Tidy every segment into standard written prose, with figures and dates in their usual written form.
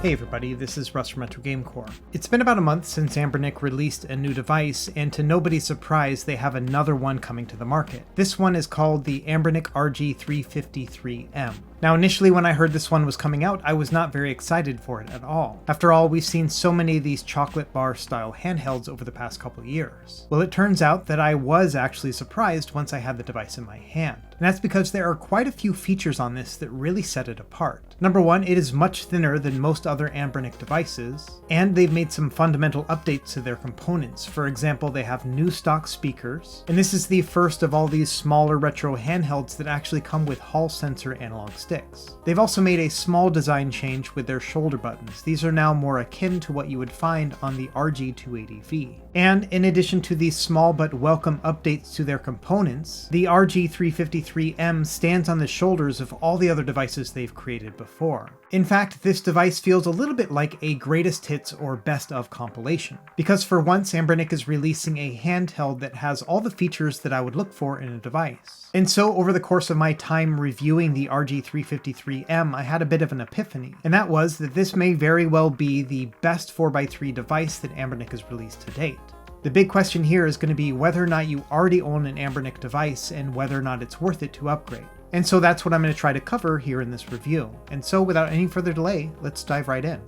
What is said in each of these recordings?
Hey everybody, this is Russ from Retro Game Core. It's been about a month since Anbernic released a new device, and to nobody's surprise, they have another one coming to the market. This one is called the Anbernic RG353M. Now initially when I heard this one was coming out, I was not very excited for it at all. After all, we've seen so many of these chocolate bar style handhelds over the past couple years. Well, it turns out that I was actually surprised once I had the device in my hand. And that's because there are quite a few features on this that really set it apart. Number one, it is much thinner than most other Anbernic devices, and they've made some fundamental updates to their components. For example, they have new stock speakers, and this is the first of all these smaller retro handhelds that actually come with Hall sensor analog sticks. They've also made a small design change with their shoulder buttons. These are now more akin to what you would find on the RG280V. And in addition to these small but welcome updates to their components, the RG353M stands on the shoulders of all the other devices they've created before. In fact, this device feels a little bit like a greatest hits or best of compilation, because for once Anbernic is releasing a handheld that has all the features that I would look for in a device. And so over the course of my time reviewing the RG353M, I had a bit of an epiphany, and that was that this may very well be the best 4x3 device that Anbernic has released to date. The big question here is going to be whether or not you already own an Anbernic device and whether or not it's worth it to upgrade. And so that's what I'm going to try to cover here in this review. And so without any further delay, let's dive right in.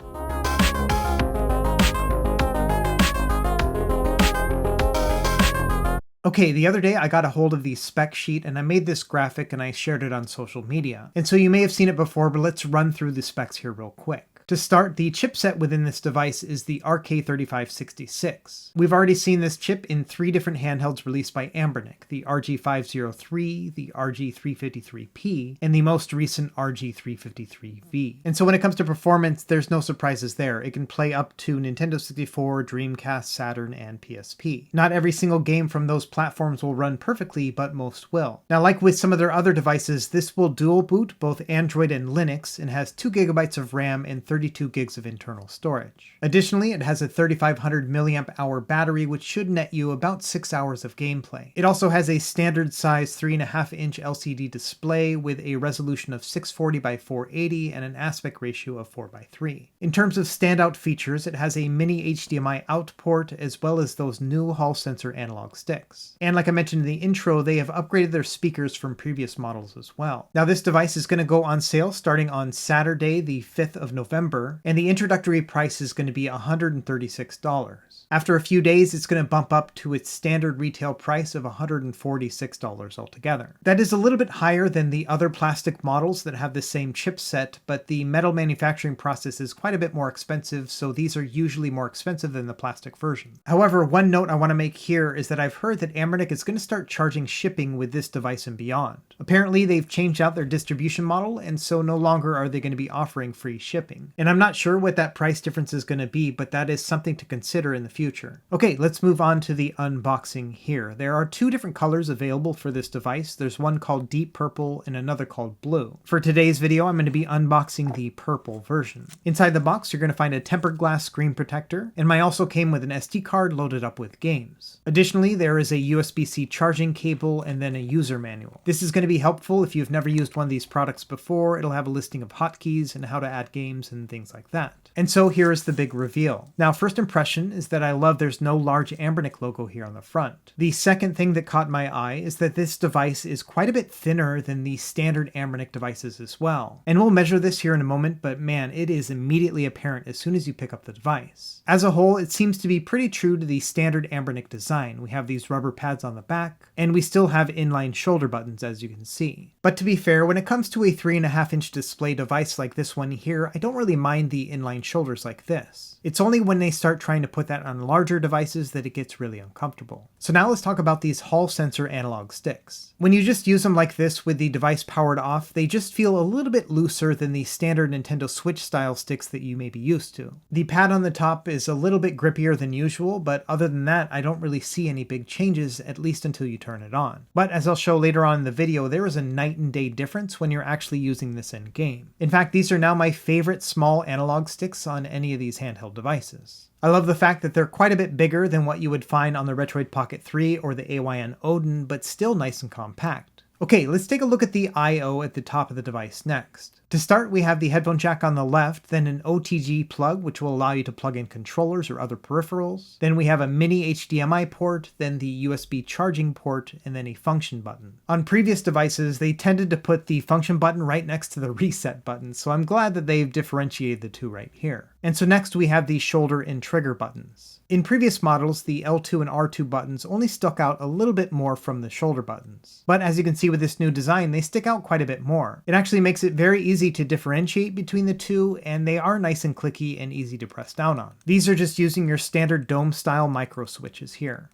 Okay, the other day I got a hold of the spec sheet and I made this graphic and I shared it on social media. And so you may have seen it before, but let's run through the specs here real quick. To start, the chipset within this device is the RK3566. We've already seen this chip in 3 different handhelds released by Anbernic, the RG503, the RG353P, and the most recent RG353V. And so when it comes to performance, there's no surprises there. It can play up to Nintendo 64, Dreamcast, Saturn, and PSP. Not every single game from those platforms will run perfectly, but most will. Now, like with some of their other devices, this will dual boot both Android and Linux and has 2 GB of RAM and 32 gigs of internal storage. Additionally, it has a 3500 mAh battery, which should net you about 6 hours of gameplay. It also has a standard size 3.5-inch LCD display with a resolution of 640 by 480 and an aspect ratio of 4:3. In terms of standout features, it has a mini HDMI out port as well as those new Hall sensor analog sticks. And like I mentioned in the intro, they have upgraded their speakers from previous models as well. Now this device is going to go on sale starting on Saturday, the 5th of November, and the introductory price is going to be $136. After a few days, it's going to bump up to its standard retail price of $146 altogether. That is a little bit higher than the other plastic models that have the same chipset, but the metal manufacturing process is quite a bit more expensive, so these are usually more expensive than the plastic version. However, one note I want to make here is that I've heard that Anbernic is going to start charging shipping with this device and beyond. Apparently, they've changed out their distribution model, and so no longer are they going to be offering free shipping. And I'm not sure what that price difference is going to be, but that is something to consider in the future. Okay, let's move on to the unboxing here. There are 2 different colors available for this device. There's one called Deep Purple and another called Blue. For today's video, I'm going to be unboxing the purple version. Inside the box, you're going to find a tempered glass screen protector, and mine also came with an SD card loaded up with games. Additionally, there is a USB-C charging cable and then a user manual. This is going to be helpful if you've never used one of these products before. It'll have a listing of hotkeys and how to add games and things like that. And so here is the big reveal. Now, first impression is that I love there's no large Anbernic logo here on the front. The second thing that caught my eye is that this device is quite a bit thinner than the standard Anbernic devices as well. And we'll measure this here in a moment, but man, it is immediately apparent as soon as you pick up the device. As a whole, it seems to be pretty true to the standard Anbernic design. We have these rubber pads on the back, and we still have inline shoulder buttons, as you can see. But to be fair, when it comes to a 3.5-inch display device like this one here, I don't really mind the inline shoulders like this. It's only when they start trying to put that on larger devices that it gets really uncomfortable. So now let's talk about these Hall sensor analog sticks. When you just use them like this with the device powered off, they just feel a little bit looser than the standard Nintendo Switch style sticks that you may be used to. The pad on the top is a little bit grippier than usual, but other than that, I don't really see any big changes, at least until you turn it on. But as I'll show later on in the video, there is a night and day difference when you're actually using this in game. In fact, these are now my favorite small analog sticks on any of these handheld devices. I love the fact that they're quite a bit bigger than what you would find on the Retroid Pocket 3 or the AYN Odin, but still nice and compact. Okay, let's take a look at the I/O at the top of the device next. To start, we have the headphone jack on the left, then an OTG plug, which will allow you to plug in controllers or other peripherals. Then we have a mini HDMI port, then the USB charging port, and then a function button. On previous devices, they tended to put the function button right next to the reset button, so I'm glad that they've differentiated the two right here. And so next we have the shoulder and trigger buttons. In previous models, the L2 and R2 buttons only stuck out a little bit more from the shoulder buttons. But as you can see with this new design, they stick out quite a bit more. It actually makes it very easy to differentiate between the two, and they are nice and clicky and easy to press down on. These are just using your standard dome style micro switches here.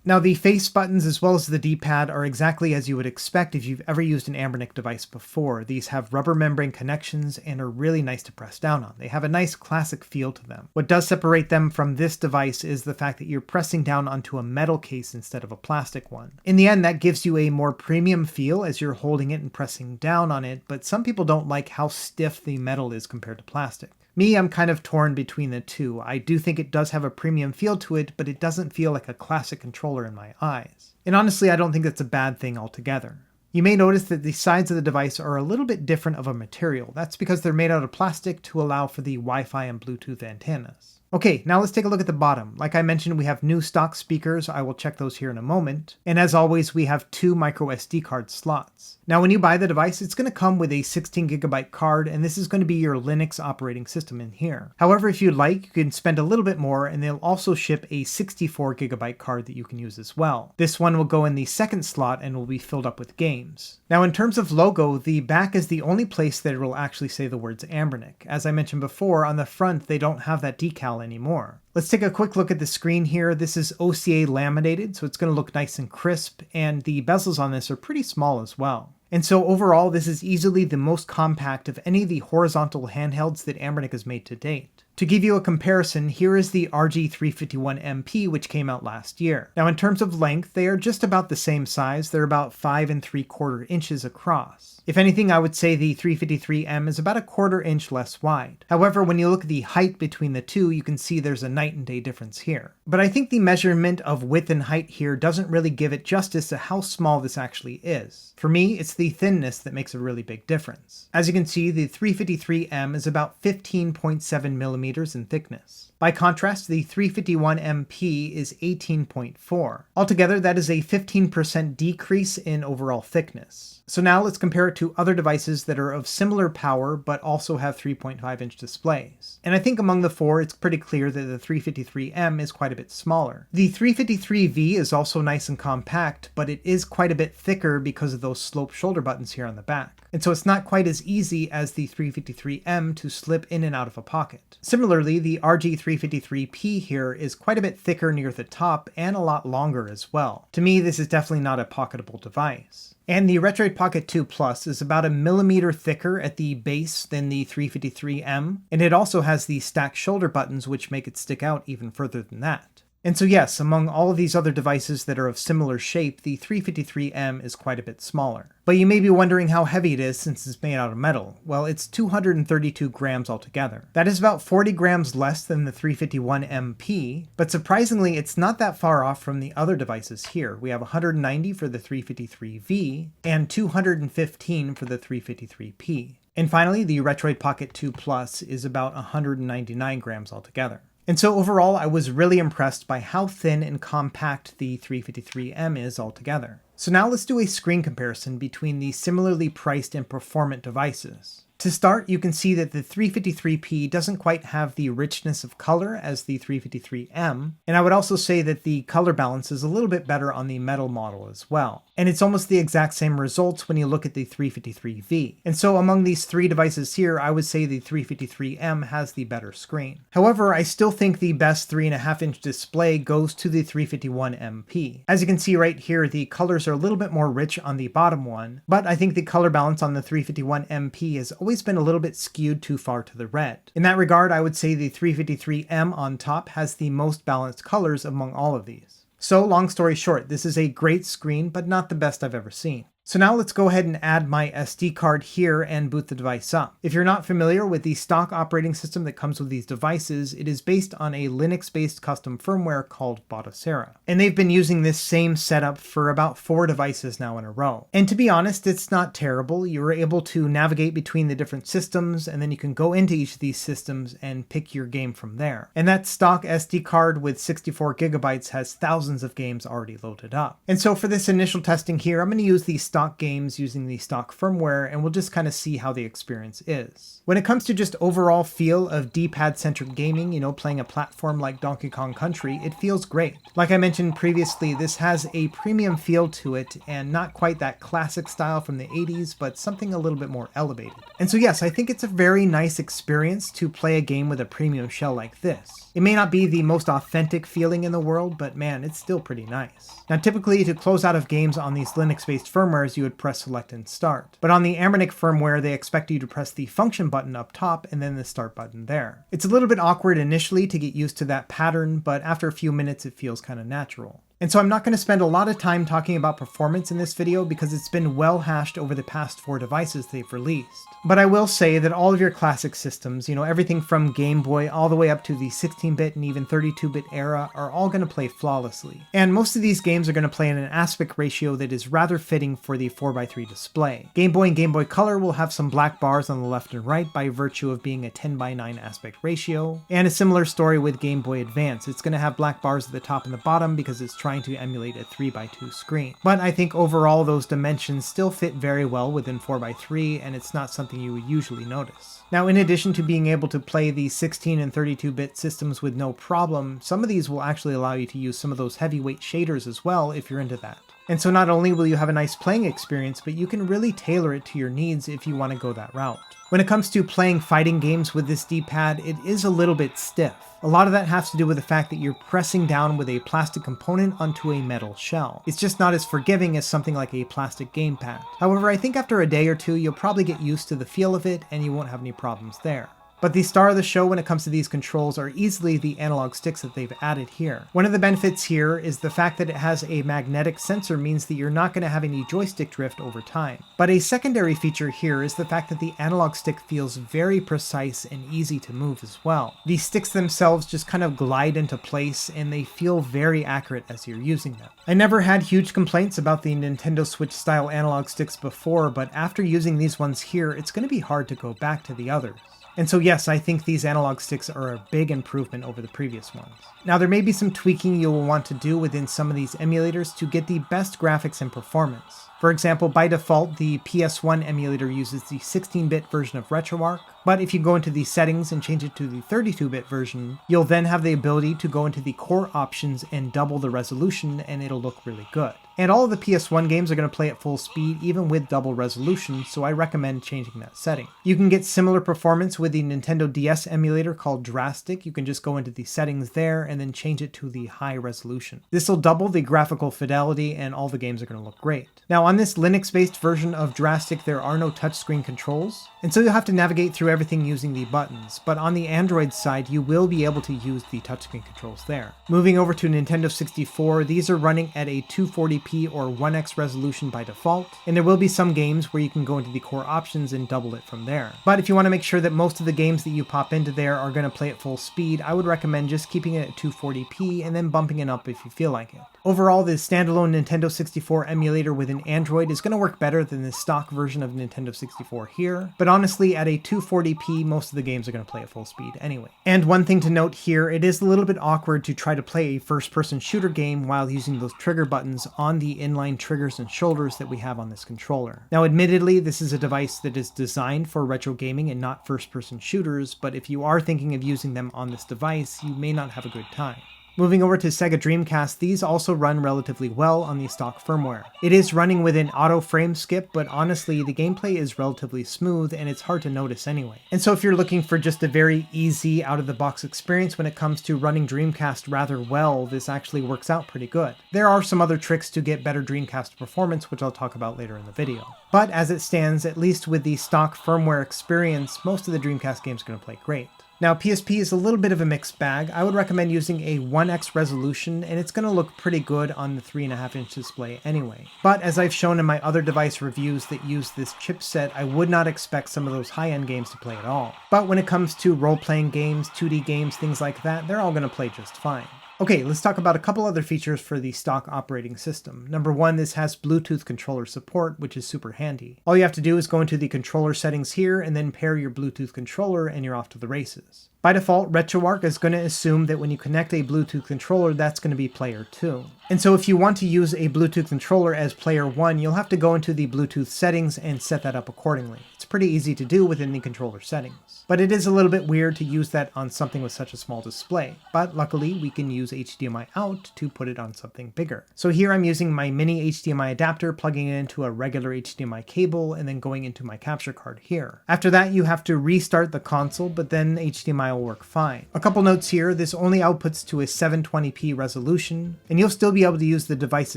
Now the face buttons as well as the D-pad are exactly as you would expect if you've ever used an Anbernic device before. These have rubber membrane connections and are really nice to press down on. They have a nice classic feel to them. What does separate them from this device is the fact that you're pressing down onto a metal case instead of a plastic one. In the end, that gives you a more premium feel as you're holding it and pressing down on it, but some people don't like how stiff the metal is compared to plastic. Me, I'm kind of torn between the two. I do think it does have a premium feel to it, but it doesn't feel like a classic controller in my eyes. And honestly, I don't think that's a bad thing altogether. You may notice that the sides of the device are a little bit different of a material. That's because they're made out of plastic to allow for the Wi-Fi and Bluetooth antennas. Okay, now let's take a look at the bottom. Like I mentioned, we have new stock speakers. I will check those here in a moment. And as always, we have two micro SD card slots. Now, when you buy the device, it's going to come with a 16GB card, and this is going to be your Linux operating system in here. However, if you'd like, you can spend a little bit more, and they'll also ship a 64GB card that you can use as well. This one will go in the second slot and will be filled up with games. Now, in terms of logo, the back is the only place that it will actually say the words Anbernic. As I mentioned before, on the front, they don't have that decal anymore. Let's take a quick look at the screen here. This is OCA laminated, so it's going to look nice and crisp, and the bezels on this are pretty small as well. And so overall, this is easily the most compact of any of the horizontal handhelds that Anbernic has made to date. To give you a comparison, here is the RG351MP, which came out last year. Now in terms of length, they are just about the same size. They're about 5 3/4 inches across. If anything, I would say the 353M is about 1/4 inch less wide. However, when you look at the height between the two, you can see there's a night and day difference here. But I think the measurement of width and height here doesn't really give it justice to how small this actually is. For me, it's the thinness that makes a really big difference. As you can see, the 353M is about 15.7 millimeters in thickness. By contrast, the 351MP is 18.4. Altogether, that is a 15% decrease in overall thickness. So now let's compare it to other devices that are of similar power but also have 3.5-inch displays. And I think among the four, it's pretty clear that the 353M is quite a bit smaller. The 353V is also nice and compact, but it is quite a bit thicker because of those slope shoulder buttons here on the back. And so it's not quite as easy as the 353M to slip in and out of a pocket. Similarly, the RG353P here is quite a bit thicker near the top and a lot longer as well. To me, this is definitely not a pocketable device. And the Retroid Pocket 2 Plus is about 1 millimeter thicker at the base than the 353M, and it also has the stacked shoulder buttons which make it stick out even further than that. And so yes, among all of these other devices that are of similar shape, the 353M is quite a bit smaller. But you may be wondering how heavy it is since it's made out of metal. Well, it's 232 grams altogether. That is about 40 grams less than the 351MP, but surprisingly, it's not that far off from the other devices here. We have 190 for the 353V and 215 for the 353P. And finally, the Retroid Pocket 2 Plus is about 199 grams altogether. And so overall, I was really impressed by how thin and compact the 353M is altogether. So now let's do a screen comparison between the similarly priced and performant devices. To start, you can see that the 353P doesn't quite have the richness of color as the 353M, and I would also say that the color balance is a little bit better on the metal model as well. And it's almost the exact same results when you look at the 353V. And so among these three devices here, I would say the 353M has the better screen. However, I still think the best 3.5-inch display goes to the 351MP. As you can see right here, the colors are a little bit more rich on the bottom one, but I think the color balance on the 351MP is always been a little bit skewed too far to the red. In that regard, I would say the 353M on top has the most balanced colors among all of these. So long story short, this is a great screen, but not the best I've ever seen. So now let's go ahead and add my SD card here and boot the device up. If you're not familiar with the stock operating system that comes with these devices, it is based on a Linux-based custom firmware called Batocera. And they've been using this same setup for about 4 devices now in a row. And to be honest, it's not terrible. You're able to navigate between the different systems, and then you can go into each of these systems and pick your game from there. And that stock SD card with 64 gigabytes has thousands of games already loaded up. And so for this initial testing here, I'm going to use the stock games using the stock firmware, and we'll just kind of see how the experience is. When it comes to just overall feel of D-pad centric gaming, playing a platform like Donkey Kong Country, it feels great. Like I mentioned previously, this has a premium feel to it, and not quite that classic style from the 80s, but something a little bit more elevated. And so yes, I think it's a very nice experience to play a game with a premium shell like this. It may not be the most authentic feeling in the world, but man, it's still pretty nice. Now typically to close out of games on these Linux-based firmwares, you would press select and start. But on the Anbernic firmware, they expect you to press the function button up top and then the start button there. It's a little bit awkward initially to get used to that pattern, but after a few minutes it feels kind of natural. And so I'm not going to spend a lot of time talking about performance in this video because it's been well hashed over the past 4 devices they've released. But I will say that all of your classic systems, everything from Game Boy all the way up to the 16-bit and even 32-bit era are all going to play flawlessly. And most of these games are going to play in an aspect ratio that is rather fitting for the 4:3 display. Game Boy and Game Boy Color will have some black bars on the left and right by virtue of being a 10:9 aspect ratio. And a similar story with Game Boy Advance. It's going to have black bars at the top and the bottom because it's trying to emulate a 3:2 screen. But I think overall those dimensions still fit very well within 4:3, and it's not something you would usually notice. Now, in addition to being able to play the 16 and 32-bit systems with no problem, some of these will actually allow you to use some of those heavyweight shaders as well if you're into that. And so not only will you have a nice playing experience, but you can really tailor it to your needs if you want to go that route. When it comes to playing fighting games with this D-pad, it is a little bit stiff. A lot of that has to do with the fact that you're pressing down with a plastic component onto a metal shell. It's just not as forgiving as something like a plastic gamepad. However, I think after a day or two, you'll probably get used to the feel of it and you won't have any problems there. But the star of the show when it comes to these controls are easily the analog sticks that they've added here. One of the benefits here is the fact that it has a magnetic sensor means that you're not going to have any joystick drift over time. But a secondary feature here is the fact that the analog stick feels very precise and easy to move as well. These sticks themselves just kind of glide into place and they feel very accurate as you're using them. I never had huge complaints about the Nintendo Switch style analog sticks before, but after using these ones here, it's going to be hard to go back to the others. And so yes, I think these analog sticks are a big improvement over the previous ones. Now there may be some tweaking you will want to do within some of these emulators to get the best graphics and performance. For example, by default, the PS1 emulator uses the 16-bit version of RetroArch, but if you go into the settings and change it to the 32-bit version, you'll then have the ability to go into the core options and double the resolution, and it'll look really good. And all of the PS1 games are going to play at full speed even with double resolution, so I recommend changing that setting. You can get similar performance with the Nintendo DS emulator called Drastic. You can just go into the settings there and then change it to the high resolution. This will double the graphical fidelity and all the games are going to look great. Now on this Linux-based version of Drastic, there are no touchscreen controls, and so you'll have to navigate through everything using the buttons, but on the Android side, you will be able to use the touchscreen controls there. Moving over to Nintendo 64, these are running at a 240p or 1x resolution by default, and there will be some games where you can go into the core options and double it from there. But if you want to make sure that most of the games that you pop into there are going to play at full speed, I would recommend just keeping it at 240p and then bumping it up if you feel like it. Overall, the standalone Nintendo 64 emulator with an Android is going to work better than the stock version of Nintendo 64 here, but honestly at a 240p most of the games are going to play at full speed anyway. And one thing to note here, it is a little bit awkward to try to play a first-person shooter game while using those trigger buttons on the inline triggers and shoulders that we have on this controller. Now admittedly, this is a device that is designed for retro gaming and not first-person shooters, but if you are thinking of using them on this device, you may not have a good time. Moving over to Sega Dreamcast, these also run relatively well on the stock firmware. It is running with an auto frame skip, but honestly, the gameplay is relatively smooth and it's hard to notice anyway. And so if you're looking for just a very easy out-of-the-box experience when it comes to running Dreamcast rather well, this actually works out pretty good. There are some other tricks to get better Dreamcast performance, which I'll talk about later in the video. But as it stands, at least with the stock firmware experience, most of the Dreamcast games are going to play great. Now PSP is a little bit of a mixed bag. I would recommend using a 1x resolution, and it's going to look pretty good on the 3.5-inch display anyway. But as I've shown in my other device reviews that use this chipset, I would not expect some of those high-end games to play at all. But when it comes to role-playing games, 2D games, things like that, they're all going to play just fine. Okay, let's talk about a couple other features for the stock operating system. Number one, this has Bluetooth controller support, which is super handy. All you have to do is go into the controller settings here and then pair your Bluetooth controller and you're off to the races. By default, RetroArch is going to assume that when you connect a Bluetooth controller, that's going to be player 2. And so if you want to use a Bluetooth controller as player 1, you'll have to go into the Bluetooth settings and set that up accordingly. It's pretty easy to do within the controller settings. But it is a little bit weird to use that on something with such a small display. But luckily, we can use HDMI out to put it on something bigger. So here I'm using my mini HDMI adapter, plugging it into a regular HDMI cable, and then going into my capture card here. After that, you have to restart the console, but then HDMI will work fine. A couple notes here, this only outputs to a 720p resolution, and you'll still be able to use the device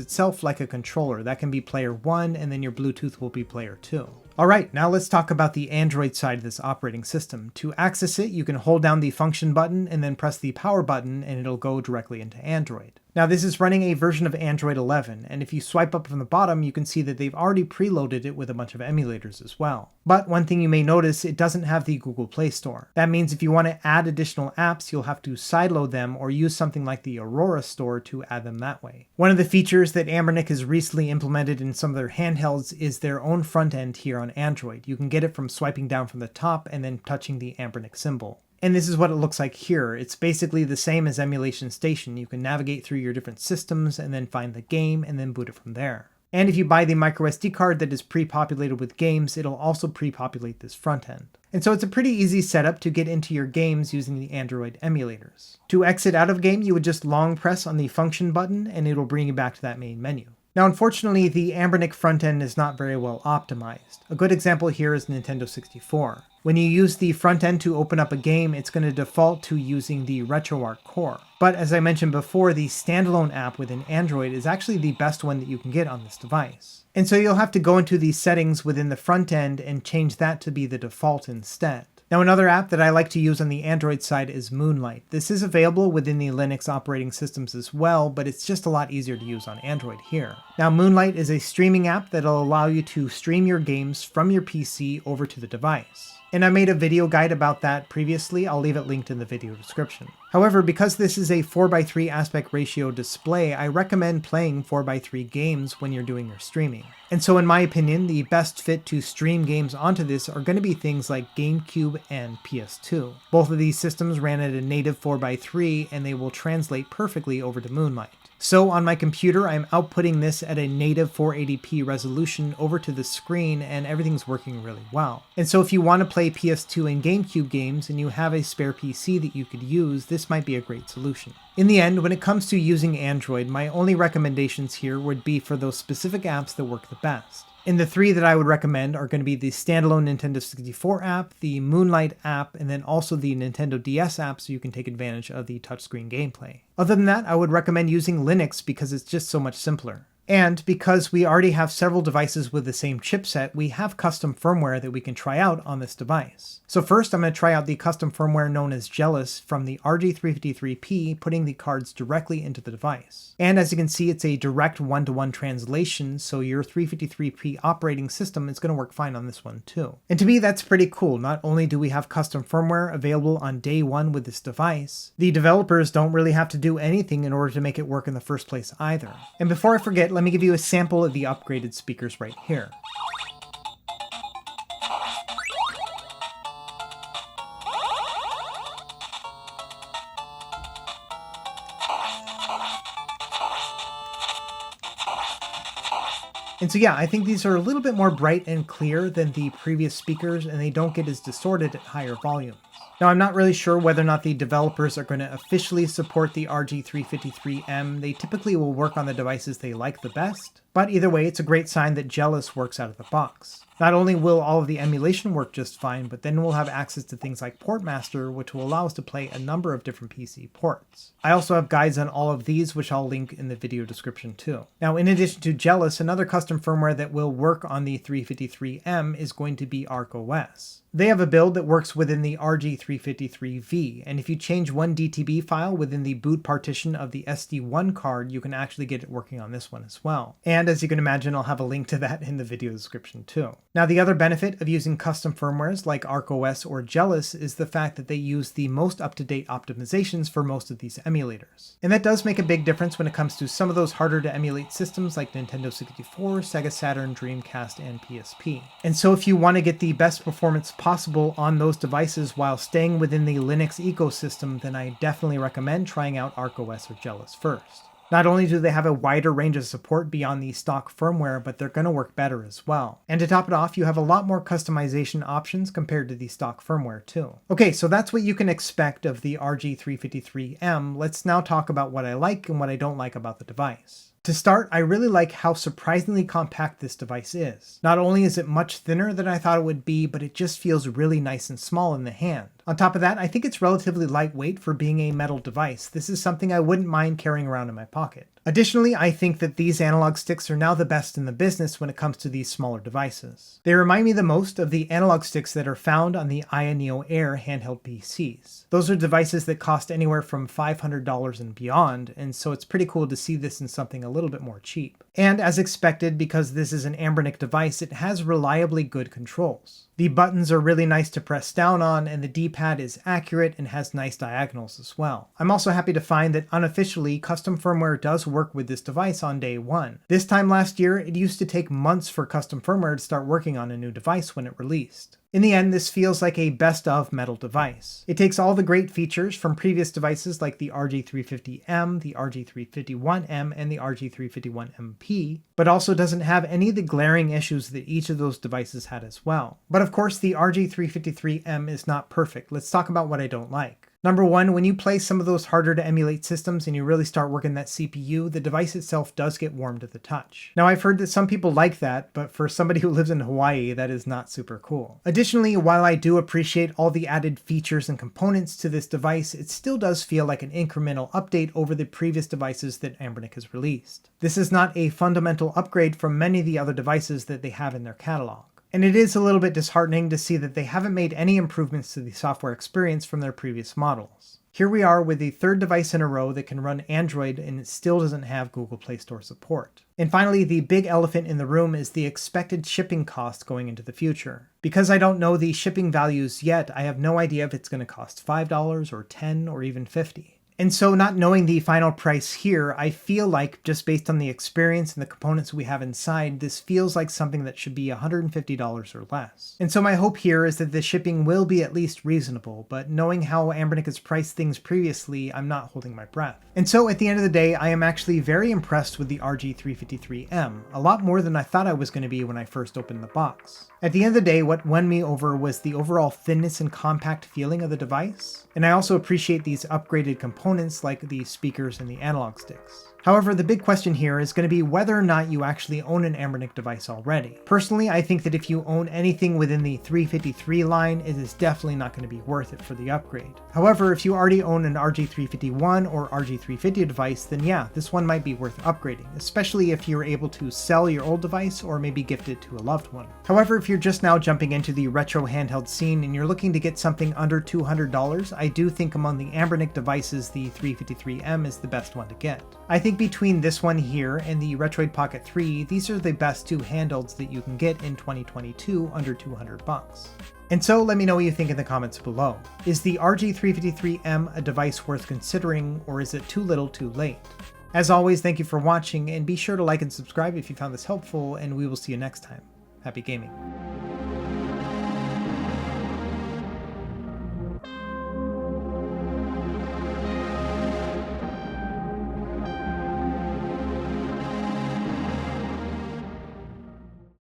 itself like a controller. That can be player 1, and then your Bluetooth will be player 2. Alright, now let's talk about the Android side of this operating system. To access it, you can hold down the function button and then press the power button and it'll go directly into Android. Now this is running a version of Android 11, and if you swipe up from the bottom, you can see that they've already preloaded it with a bunch of emulators as well. But one thing you may notice, it doesn't have the Google Play Store. That means if you want to add additional apps, you'll have to sideload them or use something like the Aurora Store to add them that way. One of the features that Anbernic has recently implemented in some of their handhelds is their own front end here on Android. You can get it from swiping down from the top and then touching the Anbernic symbol. And this is what it looks like here. It's basically the same as Emulation Station. You can navigate through your different systems and then find the game and then boot it from there. And if you buy the microSD card that is pre-populated with games, it'll also pre-populate this front end. And so it's a pretty easy setup to get into your games using the Android emulators. To exit out of game, you would just long press on the function button and it'll bring you back to that main menu. Now unfortunately, the Anbernic front end is not very well optimized. A good example here is Nintendo 64. When you use the front end to open up a game, it's going to default to using the RetroArch core. But as I mentioned before, the standalone app within Android is actually the best one that you can get on this device. And so you'll have to go into the settings within the front end and change that to be the default instead. Now another app that I like to use on the Android side is Moonlight. This is available within the Linux operating systems as well, but it's just a lot easier to use on Android here. Now Moonlight is a streaming app that'll allow you to stream your games from your PC over to the device. And I made a video guide about that previously. I'll leave it linked in the video description. However, because this is a 4:3 aspect ratio display, I recommend playing 4:3 games when you're doing your streaming. And so in my opinion, the best fit to stream games onto this are going to be things like GameCube and PS2. Both of these systems ran at a native 4:3 and they will translate perfectly over to Moonlight. So on my computer, I'm outputting this at a native 480p resolution over to the screen and everything's working really well. And so if you want to play PS2 and GameCube games and you have a spare PC that you could use, this might be a great solution. In the end, when it comes to using Android, my only recommendations here would be for those specific apps that work the best. And the three that I would recommend are going to be the standalone Nintendo 64 app, the Moonlight app, and then also the Nintendo DS app so you can take advantage of the touchscreen gameplay. Other than that, I would recommend using Linux because it's just so much simpler. And because we already have several devices with the same chipset, we have custom firmware that we can try out on this device. So first I'm going to try out the custom firmware known as JELOS from the RG353P, putting the cards directly into the device. And as you can see, it's a direct one-to-one translation, so your 353P operating system is going to work fine on this one too. And to me, that's pretty cool. Not only do we have custom firmware available on day one with this device, the developers don't really have to do anything in order to make it work in the first place either. And before I forget, let me give you a sample of the upgraded speakers right here. And so yeah, I think these are a little bit more bright and clear than the previous speakers, and they don't get as distorted at higher volumes. Now, I'm not really sure whether or not the developers are going to officially support the RG353M. They typically will work on the devices they like the best, but either way, it's a great sign that JELOS works out of the box. Not only will all of the emulation work just fine, but then we'll have access to things like Portmaster, which will allow us to play a number of different PC ports. I also have guides on all of these, which I'll link in the video description too. Now, in addition to JELOS, another custom firmware that will work on the 353M is going to be ArkOS. They have a build that works within the RG353V, and if you change one DTB file within the boot partition of the SD1 card, you can actually get it working on this one as well. And as you can imagine, I'll have a link to that in the video description too. Now, the other benefit of using custom firmwares like ArkOS or JELOS is the fact that they use the most up-to-date optimizations for most of these emulators. And that does make a big difference when it comes to some of those harder to emulate systems like Nintendo 64, Sega Saturn, Dreamcast, and PSP. And so if you want to get the best performance possible on those devices while staying within the Linux ecosystem, then I definitely recommend trying out ArkOS or JELOS first. Not only do they have a wider range of support beyond the stock firmware, but they're going to work better as well. And to top it off, you have a lot more customization options compared to the stock firmware too. Okay, so that's what you can expect of the RG353M. Let's now talk about what I like and what I don't like about the device. To start, I really like how surprisingly compact this device is. Not only is it much thinner than I thought it would be, but it just feels really nice and small in the hand. On top of that, I think it's relatively lightweight for being a metal device. This is something I wouldn't mind carrying around in my pocket. Additionally, I think that these analog sticks are now the best in the business when it comes to these smaller devices. They remind me the most of the analog sticks that are found on the Aya Neo Air handheld PCs. Those are devices that cost anywhere from $500 and beyond, and so it's pretty cool to see this in something a little bit more cheap. And as expected, because this is an Anbernic device, it has reliably good controls. The buttons are really nice to press down on, and the D-pad is accurate and has nice diagonals as well. I'm also happy to find that unofficially, custom firmware does work with this device on day one. This time last year, it used to take months for custom firmware to start working on a new device when it released. In the end, this feels like a best-of metal device. It takes all the great features from previous devices like the RG350M, the RG351M, and the RG351MP, but also doesn't have any of the glaring issues that each of those devices had as well. But of course, the RG353M is not perfect. Let's talk about what I don't like. Number one, when you play some of those harder to emulate systems and you really start working that CPU, the device itself does get warm to the touch. Now, I've heard that some people like that, but for somebody who lives in Hawaii, that is not super cool. Additionally, while I do appreciate all the added features and components to this device, it still does feel like an incremental update over the previous devices that Anbernic has released. This is not a fundamental upgrade from many of the other devices that they have in their catalog. And it is a little bit disheartening to see that they haven't made any improvements to the software experience from their previous models. Here we are with the third device in a row that can run Android and it still doesn't have Google Play Store support. And finally, the big elephant in the room is the expected shipping cost going into the future. Because I don't know the shipping values yet, I have no idea if it's going to cost $5 or $10 or even $50. And so not knowing the final price here, I feel like just based on the experience and the components we have inside, this feels like something that should be $150 or less. And so my hope here is that the shipping will be at least reasonable, but knowing how Anbernic has priced things previously, I'm not holding my breath. And so at the end of the day, I am actually very impressed with the RG353M, a lot more than I thought I was going to be when I first opened the box. At the end of the day, what won me over was the overall thinness and compact feeling of the device, and I also appreciate these upgraded components like the speakers and the analog sticks. However, the big question here is going to be whether or not you actually own an Anbernic device already. Personally, I think that if you own anything within the 353 line, it is definitely not going to be worth it for the upgrade. However, if you already own an RG351 or RG350 device, then yeah, this one might be worth upgrading, especially if you're able to sell your old device or maybe gift it to a loved one. However, if you're just now jumping into the retro handheld scene and you're looking to get something under $200, I do think among the Anbernic devices, the 353M is the best one to get. I think between this one here and the Retroid Pocket 3, these are the best two handhelds that you can get in 2022 under $200. And so let me know what you think in the comments below. Is the RG353M a device worth considering, or is it too little too late? As always, thank you for watching, and be sure to like and subscribe if you found this helpful, and we will see you next time. Happy gaming.